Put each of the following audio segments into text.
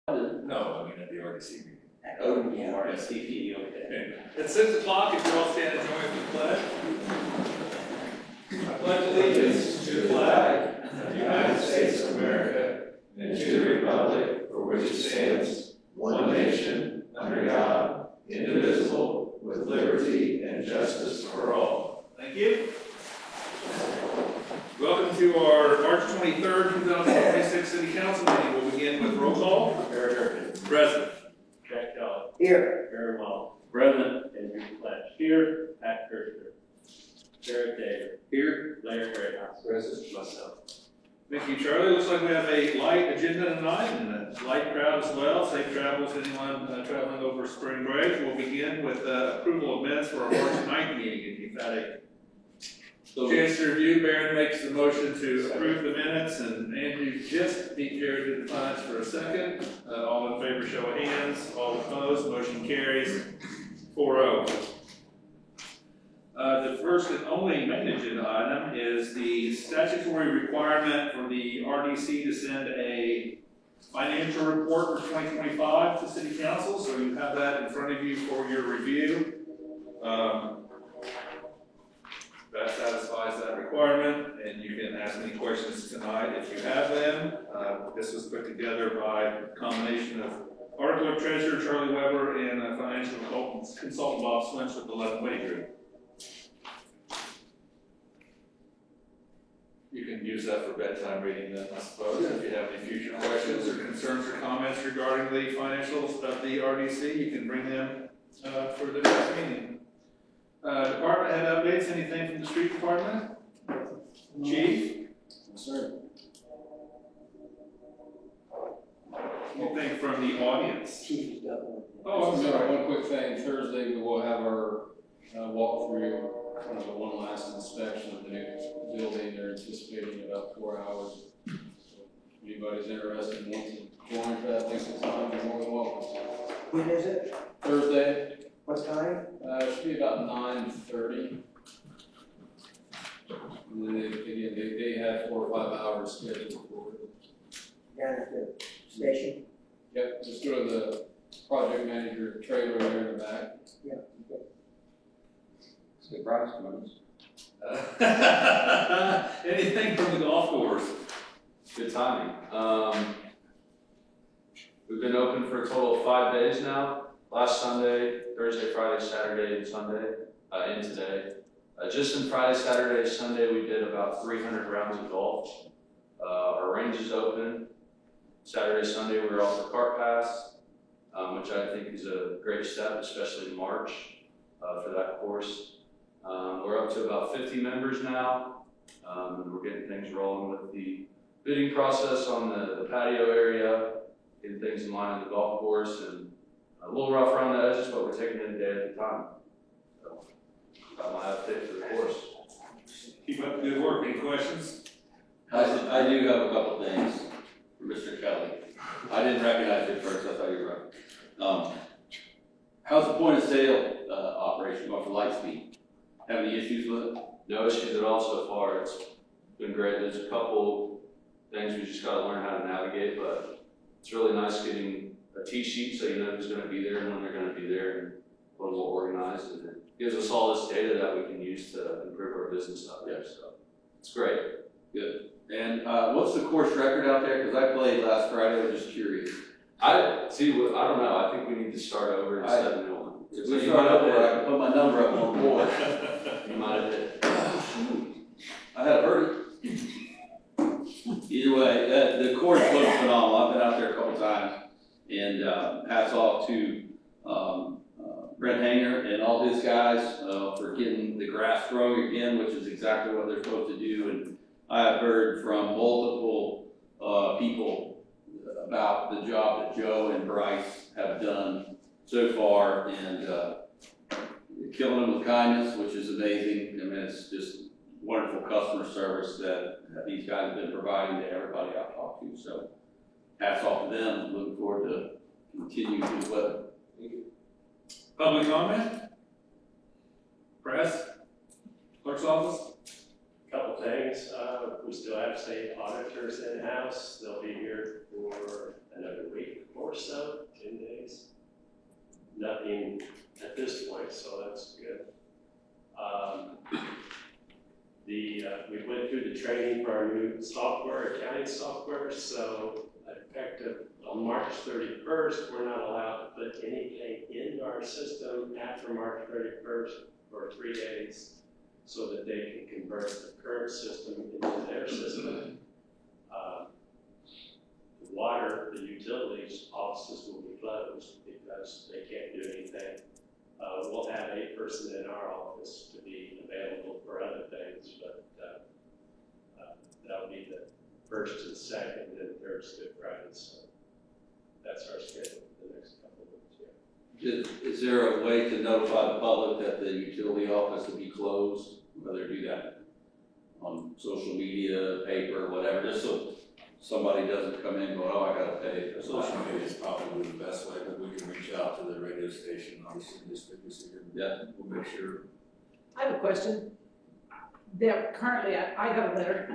No, I mean at the RDC meeting. Oh, yeah, RSVP, okay. Okay. At 6 o'clock, if you all stand and join with the pledge. I pledge allegiance to the flag of the United States of America and to the republic for which it stands, one nation, under God, indivisible, with liberty and justice for all. Thank you. Welcome to our March 23rd, 2026 City Council meeting. We'll begin with roll call. Present. Jack Kelly. Here. Very well. Brendan. Andrew Fletch. Here. Pat Kirchner. Jared Davis. Here. Larry Greathouse. Present myself. Thank you, Charlie. Looks like we have a light agenda tonight and a light crowd as well. Safe travels to anyone traveling over spring break. We'll begin with approval of minutes for our March 9th meeting. If you've had a chance to review, Baron makes the motion to approve the minutes, and Andrew just beat Jared to the punch for a second. All in favor, show of hands. All opposed, motion carries 4-0. The first and only main agenda item is the statutory requirement for the RDC to send a financial report for 2025 to City Council. So you have that in front of you for your review. That satisfies that requirement, and you can ask any questions tonight if you have them. This was put together by a combination of our clerk treasurer, Charlie Weber, and financial consultant Bob Swinch with the 11 Way Group. You can use that for bedtime reading then, I suppose. If you have any future questions or concerns or comments regarding the financials of the RDC, you can bring them for the next meeting. Department head updates, anything from the street department? Chief? Sir. Anything from the audience? Chief has got one. Oh, I'm sorry. One quick thing, Thursday we will have our walkthrough, kind of a one last inspection of the new building. They're anticipating about 4 hours. So if anybody's interested and wants to join for that length of time, you're more than welcome. When is it? Thursday, What time? it should be about 9:30. And then they have 4 or 5 hours scheduled for it. Down at the station? Yep, just go to the project manager trailer there in the back. Yeah. Say price points. Anything from the golf course? Good timing. We've been open for a total of 5 days now. Last Sunday, Thursday, Friday, Saturday, and Sunday, and today. Just in Friday, Saturday, Sunday, we did about 300 rounds of golf. Our range is open. Saturday, Sunday, we were off the cart pass, which I think is a great step, especially in March for that course. We're up to about 50 members now, and we're getting things rolling with the bidding process on the patio area, getting things in line with the golf course, and a little rough around the edges, but we're taking it a day at a time. So, got my update for the course. Keep up the good work. Any questions? I do have a couple things for Mr. Kelly. I didn't recognize you at first, I thought you were right. How's the point of sale operation going for Lightspeed? Have any issues with it? No issues at all so far. It's been great. There's a couple things we just got to learn how to navigate, but it's really nice getting a tee sheet so you know who's going to be there and when they're going to be there, and a little more organized, and it gives us all this data that we can use to improve our business out there. So it's great. Good. And what's the course record out there? Because I played last Friday, I was just curious. I don't know. I think we need to start over instead of new one. If we start over, I can put my number up on the board. You might have hit. I had a birdie. Either way, the course looks phenomenal. I've been out there a couple times, and hats off to Brent Hanger and all his guys for getting the grass growing again, which is exactly what they're supposed to do. And I have heard from multiple people about the job that Joe and Bryce have done so far, and killing them with kindness, which is amazing. I mean, it's just wonderful customer service that these guys have been providing to everybody I've talked to. So hats off to them. Looking forward to continue good weather. Public comment? Press? Clerk's office? Couple things. We still have state auditors in-house. They'll be here for another week, of course. this point, so that's good. We went through the training for our new software, accounting software, so effective on March 31st, we're not allowed to put anything into our system after March 31st for 3 days so that they can convert the current system into their system. The water, the utilities offices will be closed because they can't do anything. We'll have a person in our office to be available for other things, but that'll be the first and second and third Good Friday. So that's our schedule for the next couple of weeks. Yeah. Is there a way to notify the public that the utility office will be closed, whether do that on social media, paper, whatever, just so somebody doesn't come in going, oh, I gotta pay. Social media is probably the best way, but we can reach out to the radio station, obviously, district receiver. Yeah. We'll make sure. I have a question. There, currently, I got a letter.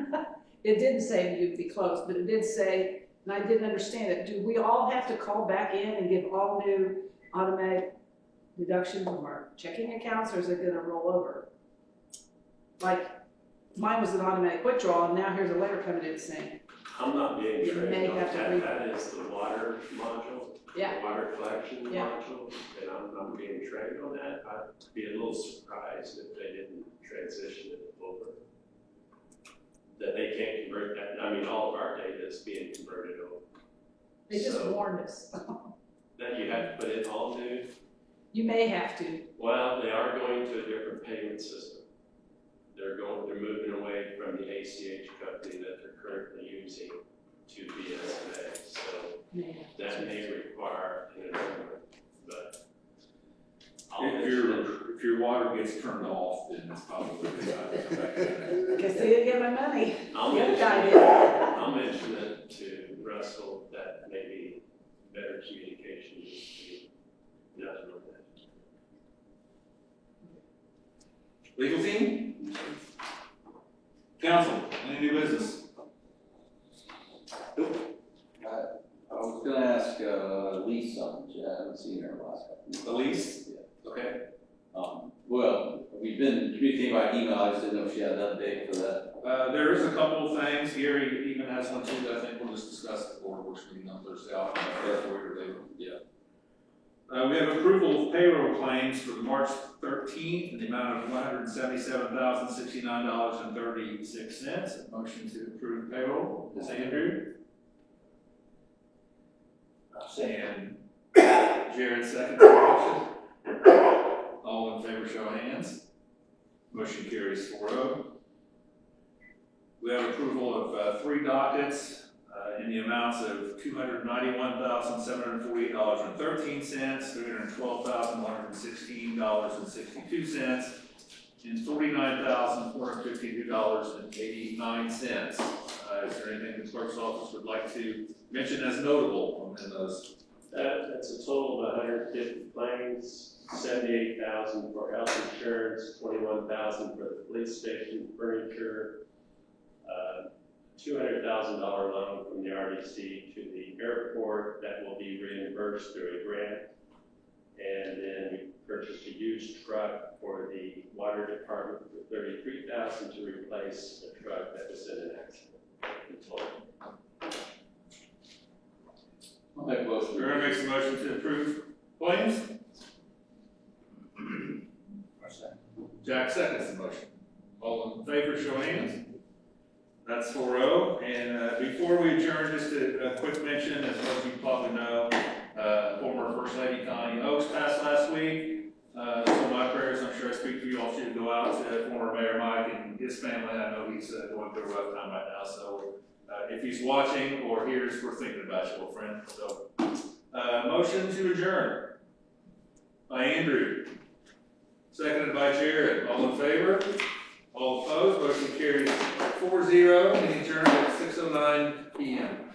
It didn't say you'd be closed, but it did say, and I didn't understand it, do we all have to call back in and give all new automatic deduction from our checking accounts, or is it gonna roll over? Like, mine was an automatic withdrawal, and now here's a letter coming in saying, I'm not being You may trained on have to that. read- That is the water module, yeah, the water collection Yeah. module, and I'm not being trained on that. I'd be a little surprised if they didn't transition it over. That they can't convert that. I mean, all of our data is being converted over. they just So, warned us. that you have to put in all new. You may have to. Well, they are going to a different payment system. They're moving away from the ACH company that they're currently using to BSNA. So May have to. that may require an amendment, but I'll mention it. If your water gets turned off, then it's probably a good time to come back in. Guess they didn't get my money. I'll The other mention guy it. did. I'll mention it to Russell that maybe better communication needs to be done on that. Legal team? Council, any new business? I was gonna ask, Lee something, I haven't seen her last couple. Elise? Okay. Well, we've been communicating by email, I just didn't know if she had an update for that. There is a couple of things, Gary even has one too, that I think we'll just discuss at the board works meeting on Thursday, I'll come back there for you later. Yeah. We have approval of payroll claims for March 13th in the amount of $177,069.36. Motion to approve payroll, Ms. Andrew. And Jared seconds the motion. All in favor, show of hands. Motion carries 4-0. We have approval of 3 dockets in the amounts of $291,748.13, $312,116.62, and $49,452.89. Is there anything the clerk's office would like to mention as notable in those? That's a total of 150 claims, 78,000 for health insurance, 21,000 for the police station furniture, $200,000 loan from the RDC to the airport that will be reimbursed through a grant. And then we purchased a used truck for the water department for $33,000 to replace a truck that was in an accident in total. I'll make a motion. Vernon makes a motion to approve claims. Jack seconds the motion. All in favor, show of hands. That's 4-0. And before we adjourn, just a quick mention, as most of you probably know, former First Lady Connie Oaks passed last week. So my prayers, I'm sure I speak for you all, should go out to former Mayor Mike and his family. I know he's going through a rough time right now. So if he's watching or hears, we're thinking about you, old friend. So motion to adjourn by Andrew, seconded by Jared. All in favor? All opposed? Motion carries 4-0 and adjourned at 6:09 p.m.